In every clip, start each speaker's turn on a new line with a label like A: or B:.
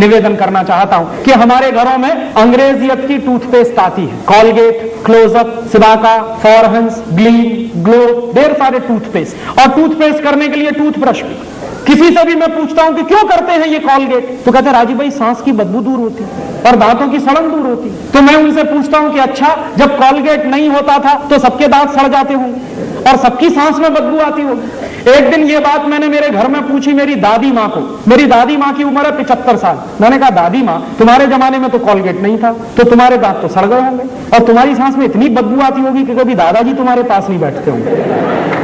A: निवेदन करना चाहता हूं कि हमारे घरों में अंग्रेजियत की टूथपेस्ट आती है, Colgate, Closeup, Cibaca, Forhans, Gleam, Glow, ढेर सारे टूथपेस्ट, और टूथपेस्ट करने के लिए टूथब्रश भी। किसी से भी मैं पूछता हूं कि क्यों करते हैं ये कॉलगेट, तो कहते हैं राजीव भाई सांस की बदबू दूर होती और दांतों की सड़न दूर होती। तो मैं उनसे पूछता हूं कि अच्छा, जब कॉलगेट नहीं होता था तो सबके दांत सड़ जाते होंगे और सबकी सांस में बदबू आती होगी। एक दिन ये बात मैंने मेरे घर में पूछी मेरी दादी माँ को। मेरी दादी माँ की उम्र है 75 साल। मैंने कहा दादी माँ, तुम्हारे जमाने में तो कॉलगेट नहीं था, तो तुम्हारे दांत तो सड़ गए होंगे और तुम्हारी सांस में इतनी बदबू आती होगी कि कभी दादाजी तुम्हारे पास नहीं बैठते होंगे।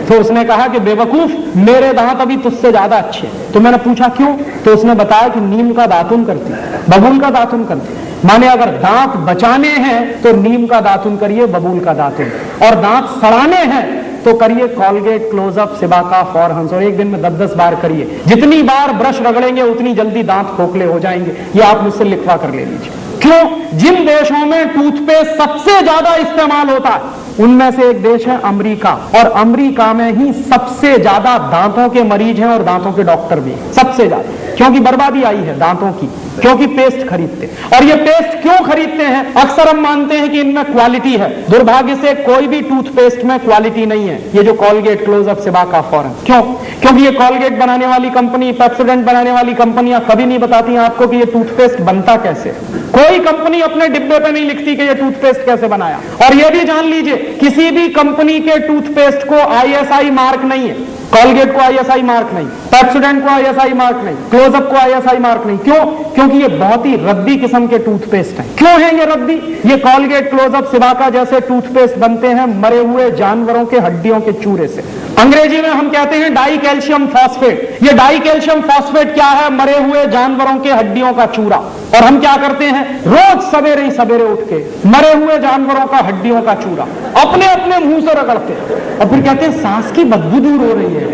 A: तो उसने कहा कि बेवकूफ, मेरे दांत अभी तुझसे ज्यादा अच्छे। तो मैंने पूछा क्यों, तो उसने बताया कि नीम का दातुन करती, बबूल का दातुन करती। माने अगर दांत बचाने हैं तो नीम का दातुन करिए, बबूल का दातुन, और दांत सड़ाने हैं तो करिए कॉलगेट, क्लोजअप, सिबाका, फॉरहंस, और एक दिन में 10-10 बार करिए। जितनी बार ब्रश रगड़ेंगे उतनी जल्दी दांत खोखले हो जाएंगे। ये आप मुझसे लिखवा कर ले लीजिए। क्यों? जिन देशों में टूथपेस्ट सबसे ज्यादा इस्तेमाल होता है उनमें से एक देश है अमेरिका, और अमेरिका में ही सबसे ज्यादा दांतों के मरीज हैं और दांतों के डॉक्टर भी सबसे ज्यादा, क्योंकि बर्बादी आई है दांतों की, क्योंकि पेस्ट खरीदते। और ये पेस्ट क्यों खरीदते हैं? अक्सर हम मानते हैं कि इनमें क्वालिटी है। दुर्भाग्य से कोई भी टूथपेस्ट में क्वालिटी नहीं है। ये जो कॉलगेट, क्लोजअप, सिबाका, फॉरहंस, क्यों? क्योंकि ये कॉलगेट बनाने वाली कंपनी, पेप्सोडेंट बनाने वाली कंपनियां कभी नहीं बताती हैं आपको कि ये टूथपेस्ट बनता कैसे। कोई कंपनी अपने डिब्बे पे नहीं लिखती कि ये टूथपेस्ट कैसे बनाया। और ये भी जान लीजिए, किसी भी कंपनी के टूथपेस्ट को आईएसआई मार्क नहीं है। कॉलगेट को आईएसआई मार्क नहीं, पेप्सोडेंट को आईएसआई मार्क नहीं, क्लोजअप को आईएसआई मार्क नहीं। क्यों? क्योंकि ये बहुत ही रद्दी किस्म के टूथपेस्ट हैं। क्यों है ये रद्दी? ये कॉलगेट, क्लोजअप, सिबाका जैसे टूथपेस्ट बनते हैं मरे हुए जानवरों के हड्डियों के चूरे से। अंग्रेजी में हम कहते हैं डाई कैल्शियम फॉस्फेट। ये डाई कैल्शियम फॉस्फेट क्या है? मरे हुए जानवरों के हड्डियों का चूरा। और हम क्या करते हैं? रोज सवेरे ही सवेरे उठ के मरे हुए जानवरों का हड्डियों का चूरा अपने अपने मुंह से रगड़ते हैं और फिर कहते हैं सांस की बदबू दूर हो रही है।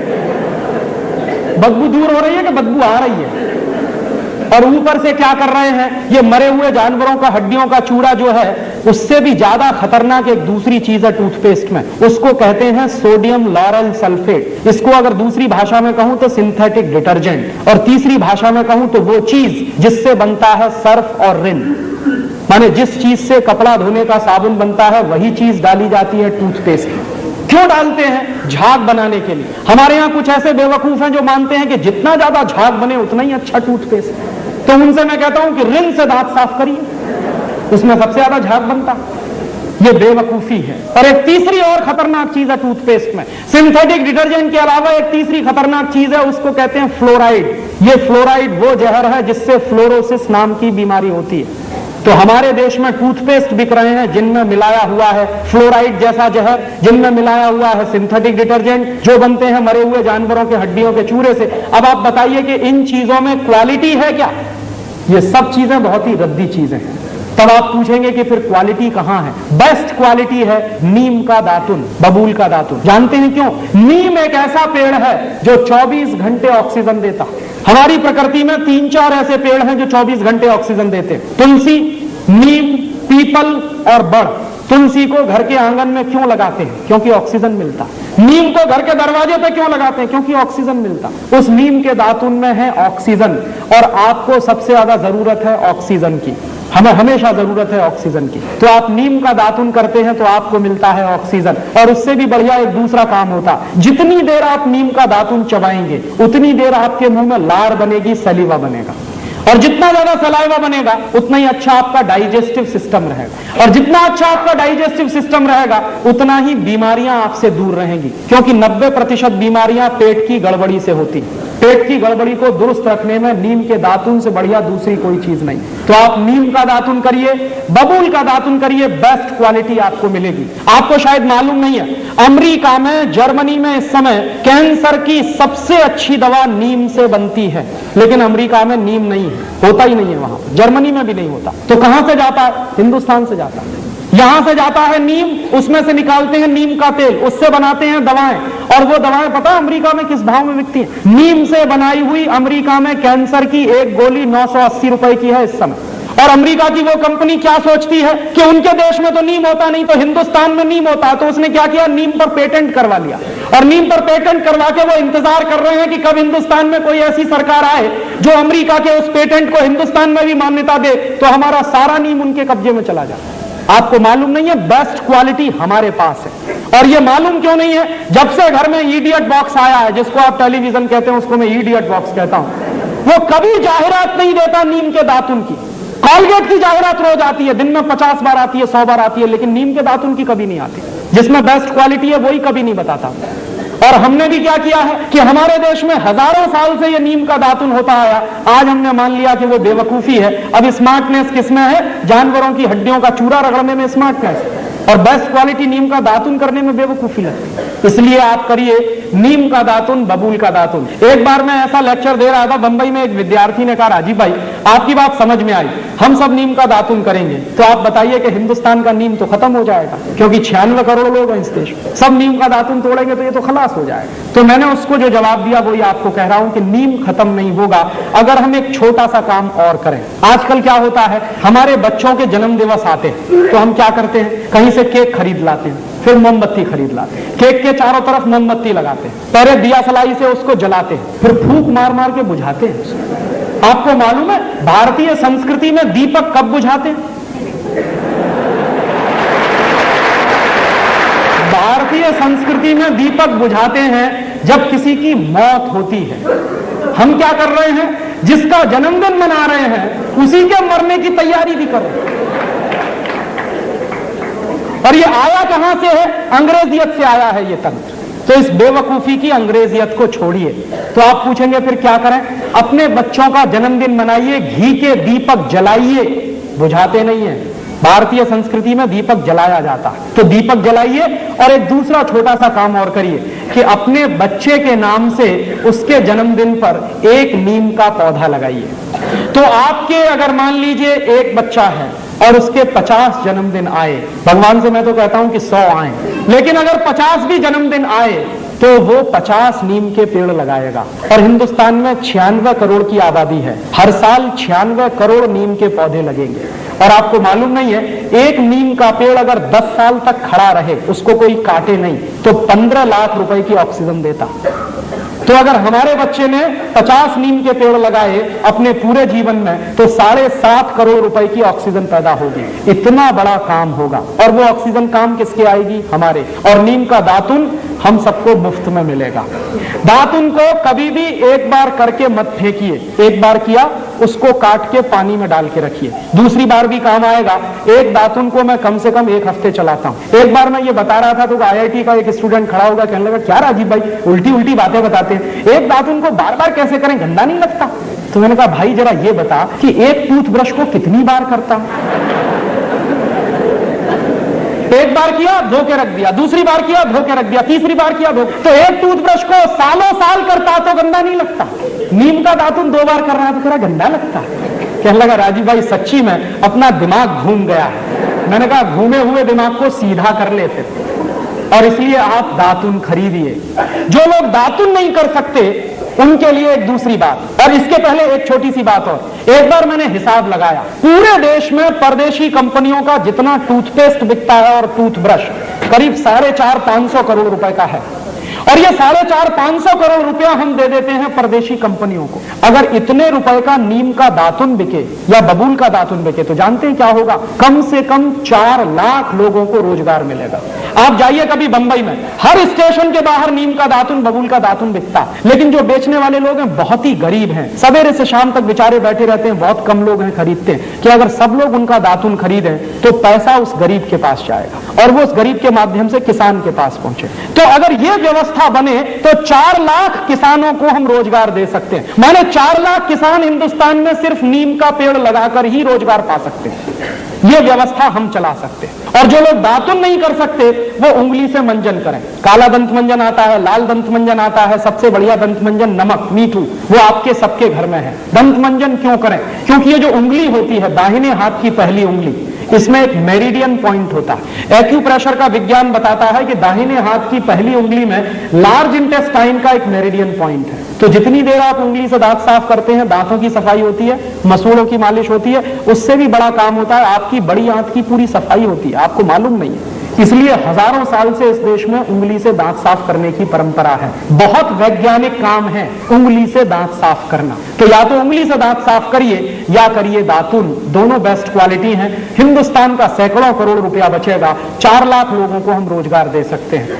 A: बदबू दूर हो रही है कि बदबू आ रही है? और ऊपर से क्या कर रहे हैं? ये मरे हुए जानवरों का हड्डियों का चूरा जो है, उससे भी ज्यादा खतरनाक एक दूसरी चीज है टूथपेस्ट में, उसको कहते हैं सोडियम लॉरेल सल्फेट। इसको अगर दूसरी भाषा में कहूं तो सिंथेटिक डिटर्जेंट, और तीसरी भाषा में कहूं तो वो चीज जिससे बनता है सर्फ और रिन। माने जिस चीज से कपड़ा धोने का साबुन बनता है वही चीज डाली जाती है टूथपेस्ट में। क्यों डालते हैं? झाग बनाने के लिए। हमारे यहां कुछ ऐसे बेवकूफ हैं जो मानते हैं कि जितना ज्यादा झाग बने उतना ही अच्छा टूथपेस्ट। तो उनसे मैं कहता हूं कि रिन से दांत साफ करिए, उसमें सबसे ज्यादा झाग बनता। ये बेवकूफी है। और एक तीसरी और खतरनाक चीज है टूथपेस्ट में, सिंथेटिक डिटर्जेंट के अलावा एक तीसरी खतरनाक चीज है, उसको कहते हैं फ्लोराइड। ये फ्लोराइड वो जहर है जिससे फ्लोरोसिस नाम की बीमारी होती है। तो हमारे देश में टूथपेस्ट बिक रहे हैं जिनमें मिलाया हुआ है फ्लोराइड जैसा जहर, जिनमें मिलाया हुआ है सिंथेटिक डिटर्जेंट जो बनते हैं मरे हुए जानवरों के हड्डियों के चूरे से। अब आप बताइए कि इन चीजों में क्वालिटी है क्या? ये सब चीजें बहुत ही रद्दी चीजें हैं। तब आप पूछेंगे कि फिर क्वालिटी कहां है? बेस्ट क्वालिटी है नीम का दातुन, बबूल का दातुन। जानते हैं क्यों? नीम एक ऐसा पेड़ है जो 24 घंटे ऑक्सीजन देता। हमारी प्रकृति में 3-4 ऐसे पेड़ हैं जो 24 घंटे ऑक्सीजन देते। तुलसी, नीम, पीपल और बड़। तुलसी को घर के आंगन में क्यों लगाते हैं? क्योंकि ऑक्सीजन मिलता। नीम को घर के दरवाजे पे क्यों लगाते हैं? क्योंकि ऑक्सीजन मिलता। उस नीम के दातुन में है ऑक्सीजन, और आपको सबसे ज्यादा जरूरत है ऑक्सीजन की। हमें हमेशा जरूरत है ऑक्सीजन की। तो आप नीम का दातुन करते हैं तो आपको मिलता है ऑक्सीजन। और उससे भी बढ़िया एक दूसरा काम होता, जितनी देर आप नीम का दातुन चबाएंगे उतनी देर आपके मुंह में लार बनेगी, सलीवा बनेगा। और जितना ज्यादा सलाइवा बनेगा उतना ही अच्छा आपका डाइजेस्टिव सिस्टम रहेगा। और जितना अच्छा आपका डाइजेस्टिव सिस्टम रहेगा उतना ही बीमारियां आपसे दूर रहेंगी, क्योंकि 90% बीमारियां पेट की गड़बड़ी से होती हैं। पेट की गड़बड़ी को दुरुस्त रखने में नीम के दातुन से बढ़िया दूसरी कोई चीज नहीं। तो आप नीम का दातुन करिए, बबूल का दातुन करिए, बेस्ट क्वालिटी आपको मिलेगी। आपको शायद मालूम नहीं है, अमेरिका में, जर्मनी में इस समय कैंसर की सबसे अच्छी दवा नीम से बनती है। लेकिन अमेरिका में नीम नहीं है, होता ही नहीं है वहां, जर्मनी में भी नहीं होता। तो कहां से जाता है? हिंदुस्तान से जाता है। यहां से जाता है नीम, उसमें से निकालते हैं नीम का तेल, उससे बनाते हैं दवाएं। और वो दवाएं पता है अमेरिका में किस भाव में बिकती हैं? नीम से बनाई हुई अमेरिका में कैंसर की एक गोली 980 रुपए की है इस समय। और अमेरिका की वो कंपनी क्या सोचती है कि उनके देश में तो नीम होता नहीं, तो हिंदुस्तान में नीम होता, तो उसने क्या किया, नीम पर पेटेंट करवा लिया। और नीम पर पेटेंट करवा के वो इंतजार कर रहे हैं कि कब हिंदुस्तान में कोई ऐसी सरकार आए जो अमेरिका के उस पेटेंट को हिंदुस्तान में भी मान्यता दे, तो हमारा सारा नीम उनके कब्जे में चला जाए। आपको मालूम नहीं है, बेस्ट क्वालिटी हमारे पास है। और ये मालूम क्यों नहीं है, जब से घर में इडियट बॉक्स आया है, जिसको आप टेलीविजन कहते हैं उसको मैं इडियट बॉक्स कहता हूं, वो कभी जाहिरात नहीं देता नीम के दातुन की। कॉलगेट की जाहिरात रोज आती है, दिन में 50 बार आती है, 100 बार आती है, लेकिन नीम के दातुन की कभी नहीं आती। जिसमें बेस्ट क्वालिटी है वही कभी नहीं बताता। और हमने भी क्या किया है कि हमारे देश में हजारों साल से ये नीम का दातुन होता आया, आज हमने मान लिया कि वो बेवकूफी है। अब स्मार्टनेस किसमें है, जानवरों की हड्डियों का चूरा रगड़ने में स्मार्टनेस, और बेस्ट क्वालिटी नीम का दातुन करने में बेवकूफी लगती है। इसलिए आप करिए नीम का दातुन, बबूल का दातुन। एक बार मैं ऐसा लेक्चर दे रहा था बंबई में, एक विद्यार्थी ने कहा, राजीव भाई आपकी बात समझ में आई, हम सब नीम का दातुन करेंगे, तो आप बताइए कि हिंदुस्तान का नीम तो खत्म हो जाएगा, क्योंकि 96 करोड़ लोग हैं इस देश में, सब नीम का दातुन तोड़ेंगे तो ये तो खलास हो जाएगा। तो मैंने उसको जो जवाब दिया वही आपको कह रहा हूं कि नीम खत्म नहीं होगा अगर हम एक छोटा सा काम और करें। आजकल क्या होता है, हमारे बच्चों के जन्म दिवस आते हैं तो हम क्या करते हैं, कहीं से केक खरीद लाते हैं, फिर मोमबत्ती खरीद लाते हैं, केक के चारों तरफ मोमबत्ती लगाते हैं, पहले दिया सलाई से उसको जलाते हैं, फिर फूंक मार मार के बुझाते हैं। आपको मालूम है भारतीय संस्कृति में दीपक कब बुझाते हैं? भारतीय संस्कृति में दीपक बुझाते हैं जब किसी की मौत होती है। हम क्या कर रहे हैं, जिसका जन्मदिन मना रहे हैं उसी के मरने की तैयारी भी कर रहे हैं। और ये आया कहां से है, अंग्रेजियत से आया है ये तंत्र। तो इस बेवकूफी की अंग्रेजियत को छोड़िए। तो आप पूछेंगे फिर क्या करें, अपने बच्चों का जन्मदिन मनाइए, घी के दीपक जलाइए, बुझाते नहीं है। भारतीय संस्कृति में दीपक जलाया जाता है, तो दीपक जलाइए। और एक दूसरा छोटा सा काम और करिए कि अपने बच्चे के नाम से उसके जन्मदिन पर एक नीम का पौधा लगाइए। तो आपके अगर मान लीजिए एक बच्चा है और उसके 50 जन्मदिन आए, भगवान से मैं तो कहता हूं कि 100 आए, लेकिन अगर 50 भी जन्मदिन आए तो वो 50 नीम के पेड़ लगाएगा। और हिंदुस्तान में 96 करोड़ की आबादी है, हर साल 96 करोड़ नीम के पौधे लगेंगे। और आपको मालूम नहीं है, एक नीम का पेड़ अगर 10 साल तक खड़ा रहे, उसको कोई काटे नहीं, तो 15 लाख रुपए की ऑक्सीजन देता। तो अगर हमारे बच्चे ने 50 नीम के पेड़ लगाए अपने पूरे जीवन में, तो 7.5 करोड़ रुपए की ऑक्सीजन पैदा होगी। इतना बड़ा काम होगा। और वो ऑक्सीजन काम किसके आएगी, हमारे। और नीम का दातुन हम सबको मुफ्त में मिलेगा। दातुन को कभी भी एक बार करके मत फेंकिए, एक बार किया उसको काट के पानी में डाल के रखिए, दूसरी बार भी काम आएगा। एक दातुन को मैं कम से कम 1 हफ्ते चलाता हूं। एक बार मैं ये बता रहा था तो IIT का एक स्टूडेंट खड़ा होगा, कहने लगा, क्या राजीव भाई उल्टी उल्टी बातें बताते हैं, एक दातुन को बार बार कैसे करें, गंदा नहीं लगता? तो मैंने कहा, भाई जरा ये बता कि एक टूथब्रश को कितनी बार करता हूं? एक बार किया धो के रख दिया, दूसरी बार किया धो के रख दिया, तीसरी बार किया धो। तो एक टूथब्रश को सालों साल करता तो गंदा नहीं लगता। नीम का दातुन 2 बार कर रहा है तो थोड़ा गंदा लगता। कहने लगा, राजीव भाई सच्ची में अपना दिमाग घूम गया है। मैंने कहा, घूमे हुए दिमाग को सीधा कर लेते। और इसलिए आप दातुन खरीदिए। जो लोग दातुन नहीं कर सकते उनके लिए एक दूसरी बात। और इसके पहले एक छोटी सी बात और, एक बार मैंने हिसाब लगाया, पूरे देश में परदेशी कंपनियों का जितना टूथपेस्ट बिकता है और टूथब्रश, करीब 450-500 करोड़ रुपए का है। और ये 450-500 करोड़ रुपया हम दे देते हैं परदेशी कंपनियों को। अगर इतने रुपए का नीम का दातुन बिके या बबूल का दातुन बिके तो जानते हैं क्या होगा, कम से कम 4 लाख लोगों को रोजगार मिलेगा। आप जाइए कभी बंबई में, हर स्टेशन के बाहर नीम का दातुन, बबूल का दातुन बिकता, लेकिन जो बेचने वाले लोग हैं बहुत ही गरीब हैं, सवेरे से शाम तक बेचारे बैठे रहते हैं, बहुत कम लोग हैं खरीदते हैं। कि अगर सब लोग उनका दातुन खरीदें तो पैसा उस गरीब के पास जाएगा और वो उस गरीब के माध्यम से किसान के पास पहुंचे। तो अगर ये व्यवस्था बने तो 4 लाख किसानों को हम रोजगार दे सकते हैं। माने 4 लाख किसान हिंदुस्तान में सिर्फ नीम का पेड़ लगाकर ही रोजगार पा सकते हैं। यह व्यवस्था हम चला सकते हैं। और जो लोग दातुन नहीं कर सकते वो उंगली से मंजन करें। काला दंत मंजन आता है, लाल दंत मंजन आता है, सबसे बढ़िया दंत मंजन नमक मीठू, वो आपके सबके घर में है। दंत मंजन क्यों करें? क्योंकि ये जो उंगली होती है, दाहिने हाथ की पहली उंगली, इसमें एक मेरिडियन पॉइंट होता है। एक्यूप्रेशर का विज्ञान बताता है कि दाहिने हाथ की पहली उंगली में लार्ज इंटेस्टाइन का एक मेरिडियन पॉइंट है। तो जितनी देर आप उंगली से दांत साफ करते हैं, दांतों की सफाई होती है, मसूड़ों की मालिश होती है, उससे भी बड़ा काम होता है, आपकी बड़ी आंत की पूरी सफाई होती है, आपको मालूम नहीं है। इसलिए हजारों साल से इस देश में उंगली से दांत साफ करने की परंपरा है। बहुत वैज्ञानिक काम है उंगली से दांत साफ करना। तो या तो उंगली से दांत साफ करिए या करिए दातुन, दोनों बेस्ट क्वालिटी हैं। हिंदुस्तान का सैकड़ों करोड़ रुपया बचेगा, 4 लाख लोगों को हम रोजगार दे सकते हैं।